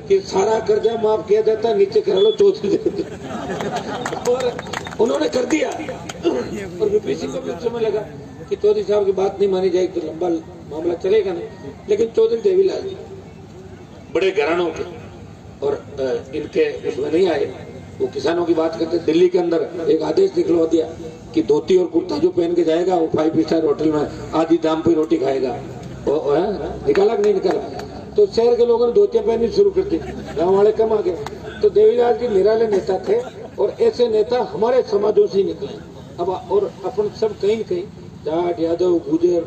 कि सारा कर्जा माफ किया जाता, नीचे करा लो चौधरी और उन्होंने कर दिया। और वीपी सिंह को भी उस समय लगा कि चौधरी साहब की बात नहीं मानी जाएगी तो लंबा मामला चलेगा नहीं, लेकिन चौधरी देवीलाल जी बड़े घरानों के और इनके उसमें नहीं आए। वो किसानों की बात करते। दिल्ली के अंदर एक आदेश निकलवा दिया कि धोती और कुर्ता जो पहन के जाएगा वो 5 स्टार होटल में आधी दाम पे रोटी खाएगा। निकाला कि नहीं निकाला? तो शहर के लोगों ने धोतियां पहननी शुरू कर दी, गाँव वाले कम आ गए। तो देवीलाल जी निराले नेता थे और ऐसे नेता हमारे समाजों से ही निकले। अब और अपन सब कहीं न कहीं जाट, यादव, गुजर,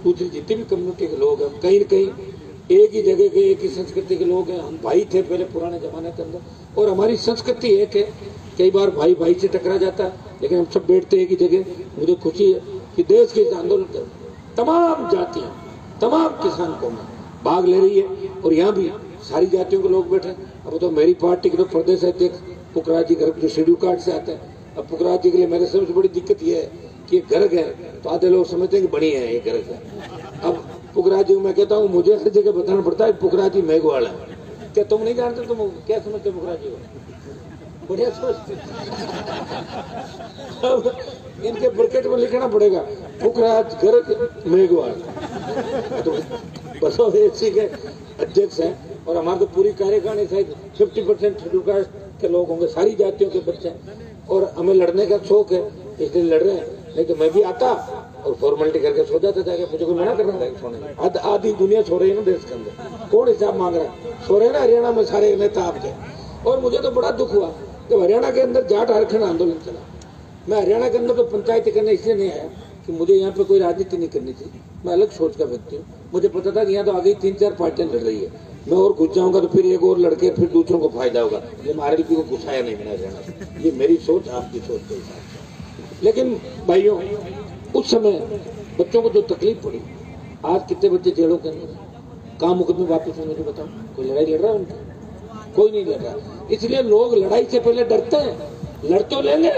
दूसरी जितनी भी कम्युनिटी के लोग हैं, कहीं न कहीं एक ही जगह के, एक ही संस्कृति के लोग हैं। हम भाई थे पहले पुराने जमाने के अंदर और हमारी संस्कृति एक है। कई बार भाई भाई से टकरा जाता है, लेकिन हम सब बैठते एक ही जगह। मुझे खुशी है कि देश के इस आंदोलन में तमाम जातियां, तमाम किसान कौमें भाग ले रही है और यहाँ भी सारी जातियों के लोग बैठे। अब तो मेरी पार्टी के तो प्रदेश अध्यक्ष पुखराज जी घर जो शेड्यूल कार्ड से आते हैं। अब पुखराज जी के लिए मेरे सबसे बड़ी दिक्कत यह है कि गर्ग है तो आधे लोग समझते हैं कि बड़ी है ये गर्ग है। अब पुखराज जी मैं कहता हूँ मुझे हर जगह बताना पड़ता है पुखराज जी मेघवाल है। क्या तुम नहीं जानते? तुम क्या समझते पुखराज जी को? बढ़िया समझते। अब इनके ब्रैकेट में लिखना पड़ेगा पुखराज गर्ग मेघवाल। तो बस एसी के अध्यक्ष हैं और हमारे तो पूरी कार्यकारिणी शायद 50% शेड्यूल कास्ट के लोग होंगे, सारी जातियों के बच्चे और हमें लड़ने का शौक है इसलिए लड़ रहे हैं। नहीं तो मैं भी आता और फॉर्मेलिटी करके सो जाता जाके, मुझे कोई मना करना था सोने में। आधी दुनिया सो रही है ना देश के अंदर, कौन हिसाब मांग रहा है? सो रहे ना हरियाणा में सारे नेता आपके। और मुझे तो बड़ा दुख हुआ जब हरियाणा के अंदर जाट आरक्षण आंदोलन चला। मैं हरियाणा के अंदर तो पंचायती करने इसलिए नहीं आया कि मुझे यहाँ पे कोई राजनीति नहीं करनी थी। मैं अलग सोच का व्यक्ति हूँ। मुझे पता था कि यहाँ तो आगे 3-4 पार्टियां लड़ रही है, मैं और घुस जाऊंगा तो फिर एक और लड़के फिर दूसरों को फायदा होगा। ये आरएलपी को घुसाया नहीं मैंने हरियाणा से। ये मेरी सोच आपकी सोच के हिसाब से। लेकिन भाइयों उस समय बच्चों को जो तकलीफ पड़ी, आज कितने बच्चे जेलों के अंदर, कहाँ मुकदमे वापस होंगे तो बताओ? कोई लड़ाई लड़ रहा है उनका? कोई नहीं लड़ रहा। इसलिए लोग लड़ाई से पहले डरते हैं। लड़ तो लेंगे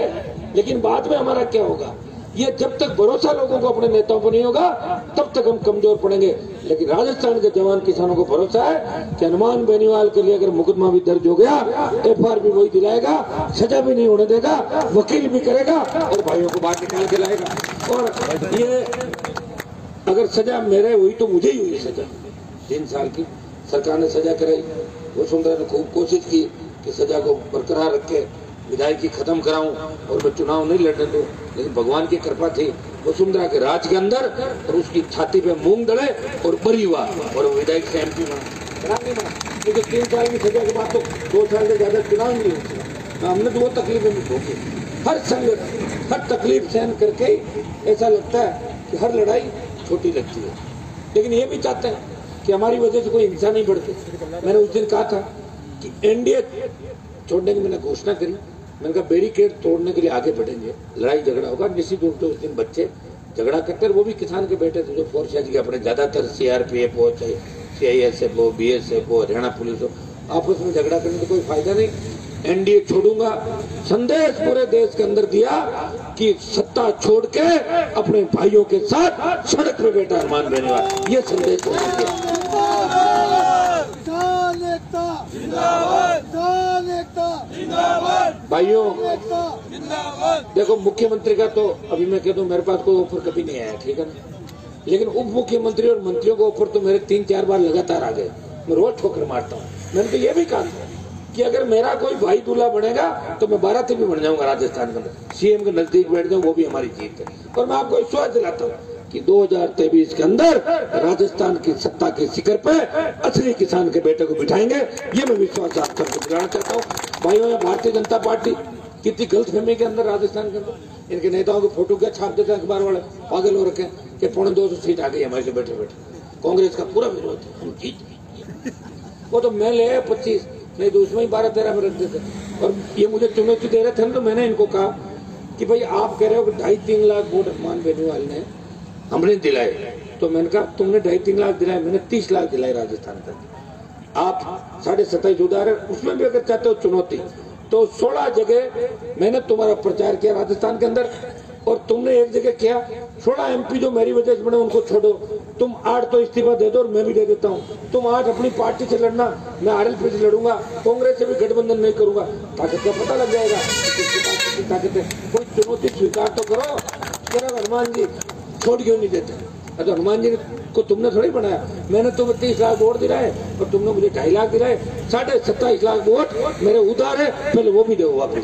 लेकिन बाद में हमारा क्या होगा? ये जब तक भरोसा लोगों को अपने नेताओं पर नहीं होगा तब तक हम कमजोर पड़ेंगे। लेकिन राजस्थान के जवान किसानों को भरोसा है कि हनुमान बेनीवाल के लिए अगर मुकदमा भी दर्ज हो गया, FR भी वही दिलाएगा, सजा भी नहीं होने देगा, वकील भी करेगा और भाइयों को बाहर निकाल के लाएगा। और ये अगर सजा मेरे हुई तो मुझे ही हुई सजा। 3 साल की सरकार ने सजा कराई। वसुंधरा ने खूब कोशिश की कि सजा को बरकरार रखे, विधायकी खत्म कराऊं और मैं चुनाव नहीं लड़ने दूं। लेकिन भगवान की कृपा थी वसुंधरा के राज के अंदर और उसकी छाती पे मूंग दड़े और बरी हुआ और विधायक से MP बना। क्योंकि 3 साल की सजा के बाद तो 2 साल से ज्यादा चुनाव नहीं हो सका। हमने तो वो तकलीफें भी भोगी। हर संगठन हर तकलीफ सहन करके ऐसा लगता है कि हर लड़ाई छोटी लगती है। लेकिन ये भी चाहते हैं कि हमारी वजह से कोई हिंसा नहीं बढ़ती। मैंने उस दिन कहा था कि NDA छोड़ने की मैंने घोषणा करी। मैंने कहा बैरिकेड तोड़ने के लिए आगे बढ़ेंगे, लड़ाई झगड़ा होगा। निश्चित रूप से उस दिन बच्चे झगड़ा करते, वो भी किसान के बेटे थे जो फोर्स के अपने ज्यादातर CRPF हो, चाहे CISF हो, BSF हो, हरियाणा पुलिस हो, आपस में झगड़ा करने का कोई फायदा नहीं। NDA छोड़ूंगा संदेश पूरे देश के अंदर दिया कि सत्ता छोड़ के अपने भाइयों के साथ सड़क पे बैठा हनुमान बेनीवाल, ये संदेश भाइयों। देखो मुख्यमंत्री का तो अभी मैं कहता हूँ मेरे पास कोई ऑफर कभी नहीं आया, ठीक है ना। लेकिन उप मुख्यमंत्री और मंत्रियों को ऑफर तो मेरे 3-4 बार लगातार आ गए। मैं रोज ठोकर मारता हूँ। मैंने तो ये भी कहा कि अगर मेरा कोई भाई दूल्हा बनेगा तो मैं 12 भी बन जाऊंगा राजस्थान के अंदर, CM के नजदीक बैठ जाऊँ, वो भी हमारी जीत है। और मैं आपको विश्वास दिलाता हूँ कि 2023 के अंदर राजस्थान की सत्ता के शिखर पे असली किसान के बेटे को बिठाएंगे। ये मैं विश्वास आप सबको दिलाना चाहता हूँ। भाइयों, ये भारतीय जनता पार्टी कितनी गलतफहमी के अंदर राजस्थान के अंदर इनके नेताओं की फोटो क्या छाप देते हैं अखबार वाले, पागल हो रखे कि 250 सीट आ गई हमारे से बैठे बैठे। कांग्रेस का पूरा विरोध है, हम जीत। वो तो मैं ले 25 नहीं तो उसमें ही 12-13 में रख देते। और ये मुझे चुनौती दे रहे थे तो मैंने इनको कहा कि भाई आप कह रहे हो कि 2.5-3 लाख वोट हनुमान बेनीवाल ने हमने दिलाए, तो मैंने कहा तुमने 2.5-3 लाख दिलाए, मैंने 30 लाख दिलाए राजस्थान का। आप 27.5 उधार है, उसमें भी अगर चाहते हो चुनौती तो 16 जगह मैंने तुम्हारा प्रचार किया राजस्थान के अंदर। और तुमने एक जगह किया 16 MP जो मेरी वजह से बने उनको छोड़ो, तुम 8 तो इस्तीफा दे दो और मैं भी दे देता हूँ। तुम 8 अपनी पार्टी से लड़ना, मैं RLP से लड़ूंगा, कांग्रेस से भी गठबंधन नहीं करूंगा। ताकत का पता लग जाएगा किसकी ताकत है। कोई चुनौती स्वीकार तो करो। कह रहा हनुमान जी छोड़ क्यों नहीं देते? तो हनुमान जी को तुमने थोड़ी बनाया, मैंने तो 30 लाख वोट दिलाए और तुमने मुझे 2.5 लाख दिलाए। 27.5 लाख वोट मेरे उधार है, पहले वो भी दो वापस।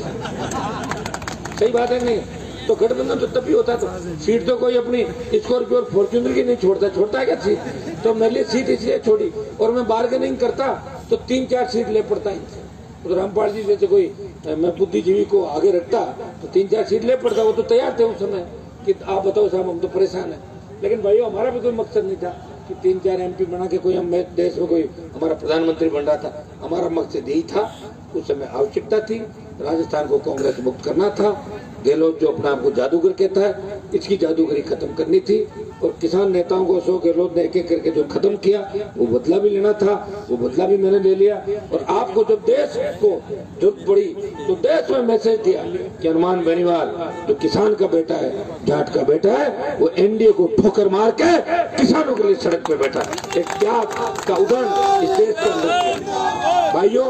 सही बात है नहीं? तो गठबंधन तो तभी होता था। सीट तो कोई अपनी स्कॉर्पियो और फॉर्च्यूनर की नहीं छोड़ता है क्या सीट? तो मेरे लिए सीट इसलिए छोड़ी और मैं बार्गेनिंग करता तो 3-4 सीट ले पड़ता ही। तो रामपाल जी जैसे कोई मैं बुद्धिजीवी को आगे रखता तो 3-4 सीट ले पड़ता। वो तो तैयार थे उस समय कि आप बताओ साहब हम तो परेशान है। लेकिन भाइयों हमारा भी कोई मकसद नहीं था कि 3-4 MP बना के कोई हम देश में कोई हमारा प्रधानमंत्री बन रहा था। हमारा मकसद यही था, उस समय आवश्यकता थी, राजस्थान को कांग्रेस मुक्त करना था। गहलोत जो अपने आप को जादूगर कहता है, इसकी जादूगरी खत्म करनी थी। और किसान नेताओं को अशोक गहलोत ने एक-एक करके जो खत्म किया वो बदला भी लेना था, वो बदला भी मैंने ले लिया। और आपको जब देश को जरूरत पड़ी तो देश में मैसेज दिया कि हनुमान बेनीवाल जो किसान का बेटा है, जाट का बेटा है, वो NDA को ठोकर मार के किसानों के लिए सड़क पे बैठा। एक त्याग का उदाहरण इस देश के अंदर। भाइयों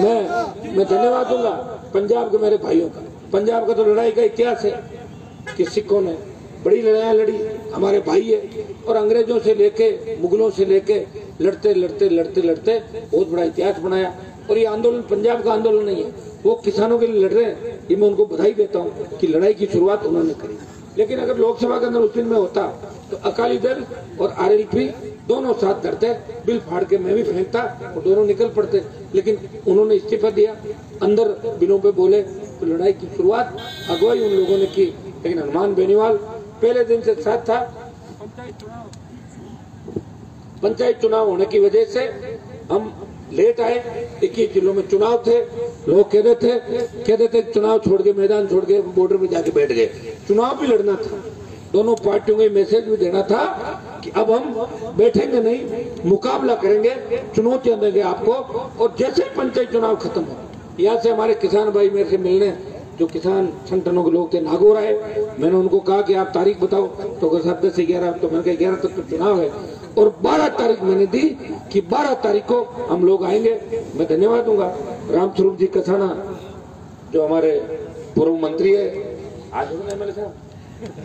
मैं धन्यवाद दूंगा पंजाब के मेरे भाइयों का। पंजाब का तो लड़ाई का इतिहास है कि सिखों ने बड़ी लड़ाइयां लड़ी, हमारे भाई है। और अंग्रेजों से लेके मुगलों से लेके लड़ते लड़ते लड़ते लड़ते बहुत बड़ा इतिहास बनाया। और ये आंदोलन पंजाब का आंदोलन नहीं है, वो किसानों के लिए लड़ रहे हैं। ये मैं उनको बधाई देता हूँ कि लड़ाई की शुरुआत उन्होंने करी। लेकिन अगर लोकसभा के अंदर उस दिन में होता तो अकाली दल और RLP दोनों साथ करते, बिल फाड़ के मैं भी फेंकता और दोनों निकल पड़ते। लेकिन उन्होंने इस्तीफा दिया, अंदर बिलों पे बोले, तो लड़ाई की शुरुआत अगुवाई उन लोगों ने की। लेकिन हनुमान बेनीवाल पहले दिन से साथ था। पंचायत चुनाव होने की वजह से हम लेट आए, 21 जिलों में चुनाव थे। लोग कहते थे चुनाव छोड़ के, मैदान छोड़ के बॉर्डर पे जाके बैठ गए। चुनाव भी लड़ना था, दोनों पार्टियों को मैसेज भी देना था कि अब हम बैठेंगे नहीं, मुकाबला करेंगे, चुनौतियां देंगे आपको। और जैसे पंचायत चुनाव खत्म हो, यहाँ से हमारे किसान भाई मेरे से मिलने, जो किसान संगठनों के लोग थे, नागौर आए। मैंने उनको कहा कि आप तारीख बताओ, तो अगर 10 से 11, तो मैंने कहा 11 तक तो चुनाव है। और 12 तारीख मैंने दी कि 12 तारीख को हम लोग आएंगे। मैं धन्यवाद दूंगा रामस्वरूप जी कसाना जो हमारे पूर्व मंत्री है, आज MLA साहब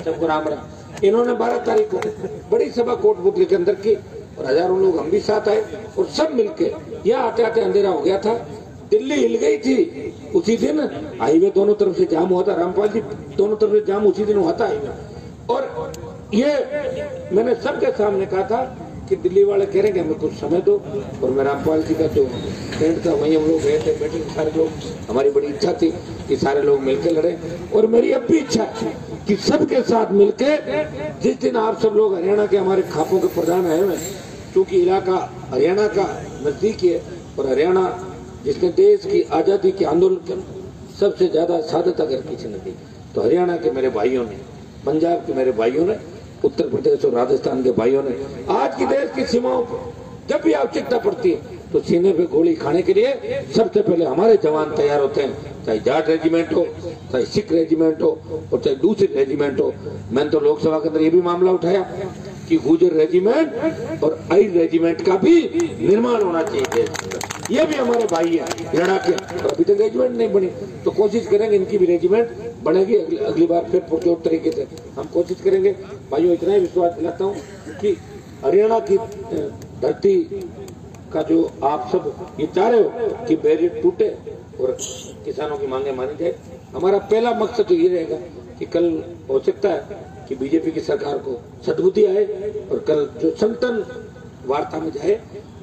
सबको राम राम। इन्होंने 12 तारीख को बड़ी सभा कोटपुतली के अंदर की और हजारों लोग हम भी साथ आए और सब मिलके, यहाँ आते आते अंधेरा हो गया था, दिल्ली हिल गई थी उसी दिन। हाईवे दोनों तरफ से जाम हुआ था, रामपाल जी दोनों तरफ से जाम उसी दिन हुआ था हाईवे। और ये मैंने सबके सामने कहा था कि दिल्ली वाले कह रहे हैं कि हमें कुछ समय दो। और मैं रामपाल जी का जो टेंट था वहीं हम लोग गए थे, बैठे सारे लोग। हमारी बड़ी इच्छा थी कि सारे लोग मिलकर लड़े और मेरी अब भी इच्छा है कि सबके साथ मिलके, जिस दिन आप सब लोग हरियाणा के हमारे खापों के प्रधान आए हुए, क्योंकि इलाका हरियाणा का नजदीक है और हरियाणा जिसने देश की आजादी के आंदोलन के सबसे ज्यादा शहादत अगर किसी ने दी तो हरियाणा के मेरे भाइयों ने, पंजाब के मेरे भाइयों ने, उत्तर प्रदेश और राजस्थान के भाइयों ने। आज की देश की सीमाओं पर जब भी आवश्यकता पड़ती है तो सीने पे गोली खाने के लिए सबसे पहले हमारे जवान तैयार होते हैं, चाहे जाट रेजिमेंट हो, चाहे सिख रेजिमेंट हो और चाहे दूसरी रेजिमेंट हो। मैंने तो लोकसभा के अंदर ये भी मामला उठाया कि गुर्जर रेजिमेंट और आई रेजिमेंट का भी निर्माण होना चाहिए। ये भी हमारे भाई है लड़ाके, और अभी तक रेजिमेंट नहीं बनी, तो कोशिश करेंगे इनकी भी रेजिमेंट बनेगी। अगली बार फिर पुरजोर तरीके से हम कोशिश करेंगे। भाइयों इतना ही विश्वास दिलाता हूँ कि हरियाणा की धरती का जो आप सब ये चाह रहे हो कि बैरियर टूटे और किसानों की मांगे मानी जाए, हमारा पहला मकसद तो ये रहेगा कि कल हो सकता है कि बीजेपी की सरकार को सद्बुद्धि आए और कल जो संगठन वार्ता में जाए,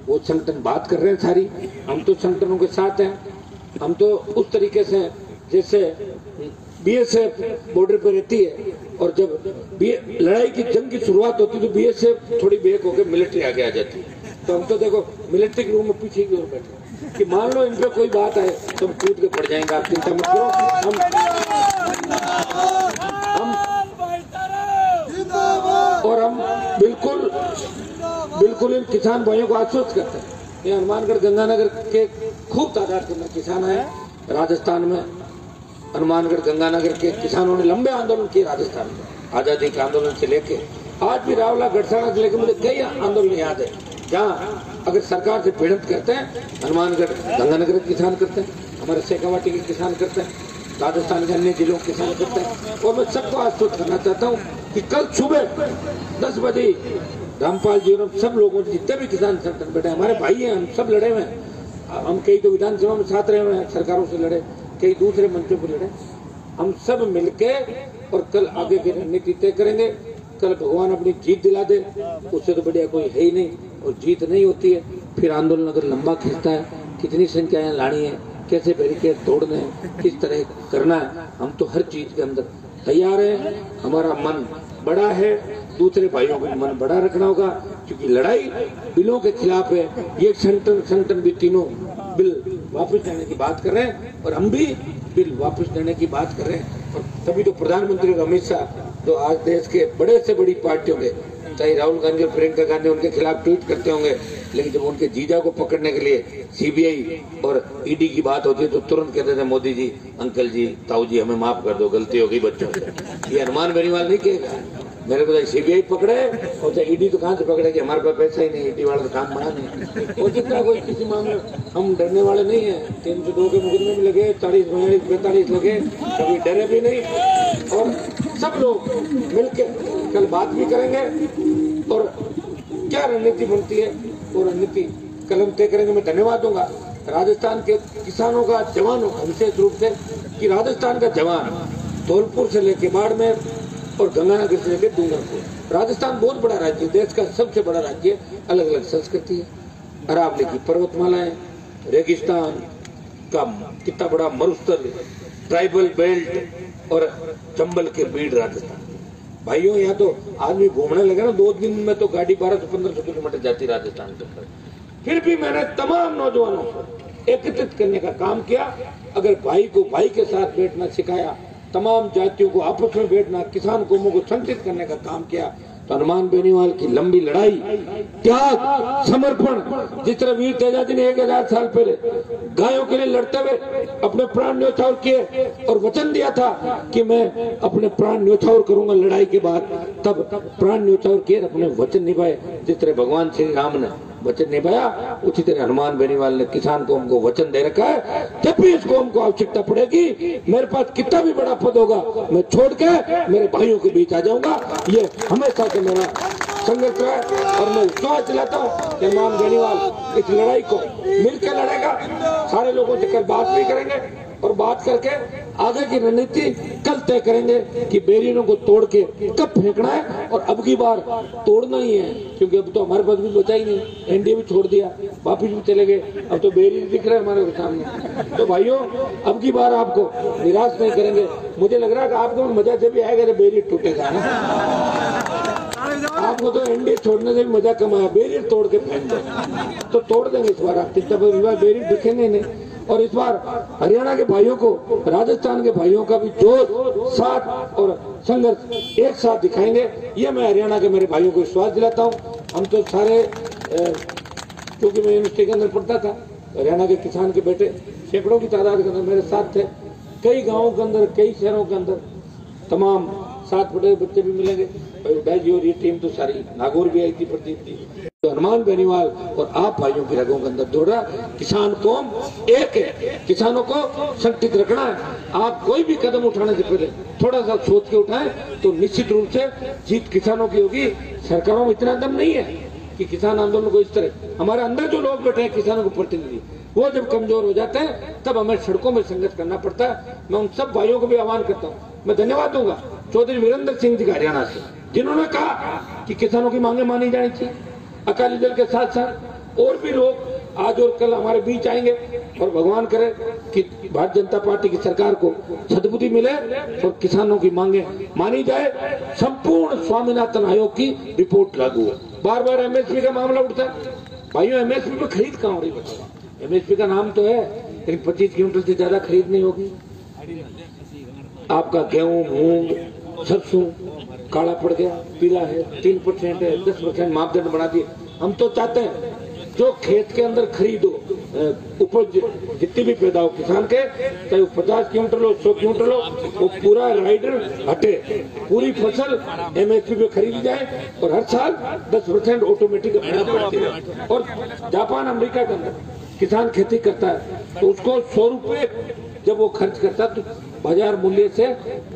वो संगठन बात कर रहे हैं सारी, हम तो संगठनों के साथ हैं। हम तो उस तरीके से जैसे BSF बॉर्डर पर रहती है और जब लड़ाई की जंग की शुरुआत होती है तो BSF थोड़ी बेक होकर मिलिट्री आगे आ जाती है। तो हम तो देखो मिलिट्री के रूम में पीछे की ओर बैठे कि मान लो इन पे कोई बात है तो हम कूद के पड़ जाएंगे, आप चिंता मत करो। हम बिल्कुल इन किसान भाइयों को आश्वस्त करते हैं। ये हनुमानगढ़ गंगानगर के खूब तादाद के अंदर किसान आए, राजस्थान में हनुमानगढ़ गंगानगर के किसानों ने लंबे आंदोलन किए राजस्थान में, आजादी के आंदोलन से लेके आज भी रावला गढ़साना से लेकर मुझे कई आंदोलन याद है जहाँ अगर सरकार से पीड़ित करते हैं हनुमानगढ़ गंगानगर के किसान करते हैं, हमारे शेखावाटी के किसान करते हैं, राजस्थान के अन्य जिलों के किसान करते हैं। और मैं सबको आश्वस्त करना चाहता हूँ कि कल सुबह 10 बजे रामपाल जी और सब लोगों जितने भी किसान संगठन बैठे हमारे भाई हैं, हम सब लड़े हुए हैं। हम कई तो विधानसभा में साथ रहे हुए हैं, सरकारों से लड़े, कई दूसरे मंचों पर लड़े। हम सब मिलके और कल आगे की रणनीति तय करेंगे। कल भगवान अपनी जीत दिला दे, उससे तो बढ़िया कोई है ही नहीं। और जीत नहीं होती है फिर आंदोलन अगर लंबा खींचता है, कितनी संख्याएं लानी है, कैसे बैरिकेड तोड़ने हैं, किस तरह करना है, हम तो हर चीज के अंदर तैयार है। हमारा मन बड़ा है, दूसरे भाइयों को मन बड़ा रखना होगा, क्योंकि लड़ाई बिलों के खिलाफ है। ये संगठन भी तीनों बिल वापस लेने की बात कर रहे हैं और हम भी बिल वापस लेने की बात कर रहे हैं। और तभी तो प्रधानमंत्री अमित शाह जो आज देश के बड़े से बड़ी पार्टियों के, चाहे राहुल गांधी और प्रियंका गांधी उनके खिलाफ ट्वीट करते होंगे, लेकिन जब उनके जीजा को पकड़ने के लिए सीबीआई और ईडी की बात होती है तो तुरंत कहते थे मोदी जी, अंकल जी, ताऊ जी हमें माफ कर दो, गलती हो गई बच्चों से। ये हनुमान बेनीवाल नहीं कहेगा। मेरे को सीबीआई पकड़े और चाहे ईडी तो कहाँ से पकड़े कि हमारे पास पैसा ही नहीं, ईडी वाला तो काम बना नहीं। और जितना कोई किसी मामले हम डरने वाले नहीं है। 302 के मुकदमे भी लगे, 40, 45 लगे, कभी डरे भी नहीं। और सब लोग मिलकर कल बात भी करेंगे और क्या रणनीति बनती है वो रणनीति कल हम तय करेंगे। मैं धन्यवाद दूंगा राजस्थान के किसानों का, जवानों का विशेष रूप से, कि राजस्थान का जवान धौलपुर से लेके बाड़मेर और गंगानगर से लेकर डूंगरपुर, राजस्थान बहुत बड़ा राज्य है, देश का सबसे बड़ा राज्य है। अलग अलग संस्कृति है, अरावली की पर्वतमालाएं, रेगिस्तान का कितना बड़ा मरुस्थल, ट्राइबल बेल्ट और चंबल के बीड़ राजस्थान। भाइयों यहाँ तो आदमी घूमने लगे ना, 2 दिन में तो गाड़ी 1200 से 1500 किलोमीटर जाती राजस्थान के अंदर। फिर भी मैंने तमाम नौजवानों को एकत्रित करने का काम किया। अगर भाई को भाई के साथ बैठना सिखाया, तमाम जातियों को आपस में बैठना, किसान कौमों को संगठित करने का काम किया, तो हनुमान बेनीवाल की लंबी लड़ाई, त्याग, समर्पण, जिस तरह वीर तेजाजी ने 1000 साल पहले गायों के लिए लड़ते हुए अपने प्राण न्योछावर किए और वचन दिया था कि मैं अपने प्राण न्योछावर करूंगा लड़ाई के बाद, तब प्राण न्योछावर किए, अपने वचन निभाए। जिस तरह भगवान श्री राम ने वचन निभाया, उसी तरह हनुमान बेनीवाल ने किसान कौम को वचन दे रखा है। जब भी इस कौम को आवश्यकता पड़ेगी, मेरे पास कितना भी बड़ा पद होगा, मैं छोड़ के मेरे भाइयों के बीच आ जाऊंगा। ये हमेशा से मेरा संघर्ष है और मैं विश्वास दिलाता हूँ कि हनुमान बेनीवाल इस लड़ाई को मिलकर लड़ेगा। सारे लोगों से कल बात भी करेंगे और बात करके आगे की रणनीति कल तय करेंगे कि बैरियरों को तोड़ के कब फेंकना है। और अब की बार तोड़ना ही है, क्योंकि अब तो हमारे पास भी बचा ही नहीं, एनडीए भी छोड़ दिया, वापिस भी चले गए, अब तो बैरियर दिख रहे हैं हमारे सामने। तो भाइयों, अब की बार आपको निराश नहीं करेंगे। मुझे लग रहा है कि आपको मजा से भी आएगा तो बैरियर टूटेगा ना। आपको तो एनडीए छोड़ने से भी मजा कम आया, बैरियर तोड़ के फेंक दो, तो तोड़ देंगे इस बार आप। बैरियर दिखेंगे नहीं। और इस बार हरियाणा के भाइयों को, राजस्थान के भाइयों का भी जोश, साथ और संघर्ष एक साथ दिखाएंगे। ये मैं हरियाणा के मेरे भाइयों को विश्वास दिलाता हूँ। हम तो सारे, क्योंकि मैं यूनिवर्सिटी के अंदर पढ़ता था, हरियाणा के किसान के बेटे सैकड़ों की तादाद के अंदर मेरे साथ थे। कई गाँवों के अंदर, कई शहरों के अंदर तमाम साथ पढ़े बच्चे भी मिलेंगे। और ये टीम तो सारी नागौर भी आई थी, प्रदीप जी। तो हनुमान बेनीवाल और आप भाइयों की रगों के अंदर दौड़ रहा। किसान कौम एक है, किसानों को संगठित रखना है। आप कोई भी कदम उठाने से पहले थोड़ा सा सोच के उठाएं तो निश्चित रूप से जीत किसानों की होगी। सरकारों में इतना दम नहीं है कि किसान आंदोलन को इस तरह, हमारे अंदर जो लोग बैठे हैं किसानों को प्रतिनिधि, वो जब कमजोर हो जाते हैं तब हमें सड़कों में संघर्ष करना पड़ता है। मैं उन सब भाइयों को भी आह्वान करता हूँ। मैं धन्यवाद दूंगा चौधरी वीरेंद्र सिंह जी का हरियाणा से, जिन्होंने कहा कि किसानों की मांगे मानी जानी चाहिए। अकाली दल के साथ साथ और भी लोग आज और कल हमारे बीच आएंगे और भगवान करे कि भारतीय जनता पार्टी की सरकार को सद्बुद्धि मिले और किसानों की मांगे मानी जाए। संपूर्ण स्वामीनाथन आयोग की रिपोर्ट लागू हो। बार बार एमएसपी का मामला उठता है। भाइयों, एमएसपी पे खरीद कहाँ हो रही बताओ? एमएसपी का नाम तो है, लेकिन 25 क्विंटल से ज्यादा खरीद नहीं होगी। आपका गेहूं, मूंग, सरसों काला पड़ गया, पीला है, 3% है, 10% मापदंड बना दिए। हम तो चाहते हैं जो खेत के अंदर खरीदो उपज जितनी भी पैदा हो किसान के, चाहे वो 50 क्विंटल लो 100 क्विंटल लो, वो पूरा राइडर हटे, पूरी फसल MSP पे खरीदी जाए और हर साल 10% ऑटोमेटिक बढ़ती है। और जापान अमेरिका के अंदर किसान खेती करता है तो उसको 100 रुपए जब वो खर्च करता है तो बाजार मूल्य से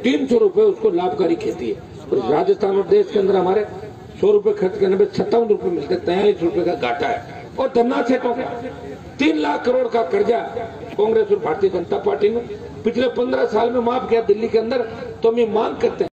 300 रुपए उसको लाभकारी खेती है। और राजस्थान और देश के अंदर हमारे 100 रुपए खर्च करने में 57 रुपए मिलते हैं, 43 रुपए का घाटा है। और धन्ना सेठों का 3 लाख करोड़ का कर्जा कांग्रेस और भारतीय जनता पार्टी ने पिछले 15 साल में माफ किया दिल्ली के अंदर। तो हम ये मांग करते हैं